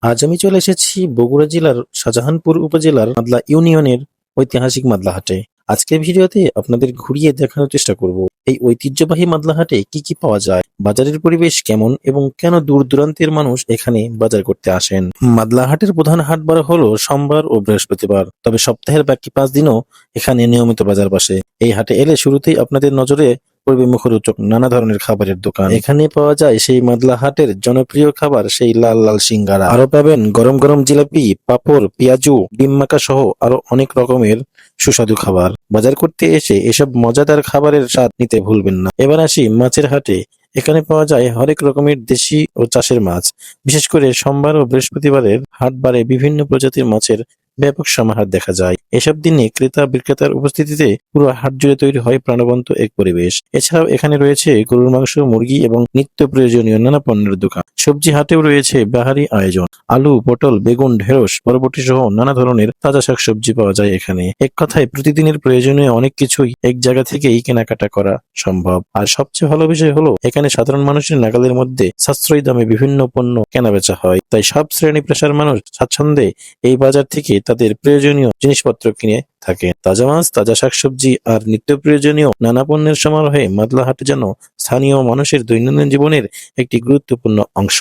আজ আমি চলে এসেছি বগুড়া জেলার শাহজাহানপুর উপজেলার মাদলা ইউনিয়নের ঐতিহাসিক মাদলা হাটে। আজকের ভিডিওতে আপনাদের ঘুরিয়ে দেখানোর চেষ্টা করব এই ঐতিহ্যবাহী মাদলা হাটে কি কি পাওয়া যায়, বাজারের পরিবেশ কেমন এবং কেন দূর দূরান্তের মানুষ এখানে বাজার করতে আসেন। মাদলা হাটের প্রধান হাটবার হলো সোমবার ও বৃহস্পতিবার, তবে সপ্তাহের বাকি 5 দিনও এখানে নিয়মিত বাজার বসে। এই হাটে এলে শুরুতেই আপনাদের নজরে পড়বে মুখরোচক নানা ধরনের খাবারের দোকান। এখানে পাওয়া যায় সেই মাদলা হাটের জনপ্রিয় খাবার, সেই লাল লাল সিঙ্গারা। আরো পাবেন গরম গরম জিলাপি, পাঁপড়, পেঁয়াজু, ডিম মাখা সহ আরো অনেক রকমের সুস্বাদু খাবার। বাজার করতে এসে এসব মজাদার খাবারের স্বাদ নিতে ভুলবেন না। এবার আসি মাছের হাটে। এখানে পাওয়া যায় হরেক রকমের দেশি ও চাষের মাছ। বিশেষ করে সোমবার ও বৃহস্পতিবারের হাটবারে বিভিন্ন প্রজাতির মাছের ব্যাপক সমাহার দেখা যায়। এসব দিনে ক্রেতা বিক্রেতার উপস্থিতিতে পুরো হাট জুড়ে তৈরি হয় প্রাণবন্ত এক পরিবেশ। এছাড়াও এখানে রয়েছে গরুর মাংস, মুরগি এবং নিত্য প্রয়োজনীয় নানা পণ্যের দোকান। সবজি হাটেও রয়েছে বাহারি আয়োজন। আলু, পটল, বেগুন, ঢেঁড়স, বরবটি সহ নানা ধরনের তাজা শাকসবজি পাওয়া যায় এখানে। এক কথায় প্রতিদিনের প্রয়োজনীয় অনেক কিছুই এক জায়গা থেকেই কেনাকাটা করা সম্ভব। আর সবচেয়ে ভালো বিষয় হলো এখানে সাধারণ মানুষের নাগালের মধ্যে সাশ্রয়ী দামে বিভিন্ন পণ্য কেনা বেচা হয়। তাই সব শ্রেণী পেশার মানুষ স্বাচ্ছন্দ্যে এই বাজার থেকে তাদের প্রয়োজনীয় জিনিসপত্র কিনে থাকে। তাজা মাছ, তাজা শাকসবজি আর নিত্য প্রয়োজনীয় নানা পণ্যের সমারোহে মাদলা হাট যেন স্থানীয় মানুষের দৈনন্দিন জীবনের একটি গুরুত্বপূর্ণ অংশ।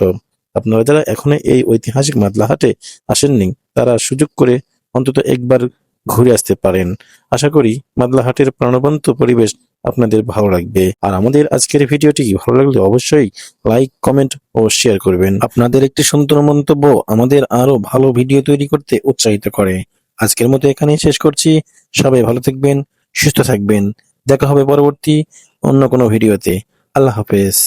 আপনারা যারা এখনো এই ঐতিহাসিক মাদলা হাটে আসেননি, তারা সুযোগ করে অন্তত একবার ঘুরে আসতে পারেন। আশা করি মাদলা হাটের প্রাণবন্ত পরিবেশ আপনাদের ভালো লাগবে। আর আমাদের আজকের ভিডিওটি ভালো লাগলে অবশ্যই লাইক, কমেন্ট ও শেয়ার করবেন। আপনাদের একটি সুন্দর মন্তব্য আমাদের আরো ভালো ভিডিও তৈরি করতে উৎসাহিত করে। আজকের মতো এখানেই শেষ করছি। সবাই ভালো থাকবেন, সুস্থ থাকবেন। দেখা হবে পরবর্তী অন্য কোনো ভিডিওতে। আল্লাহ হাফেজ।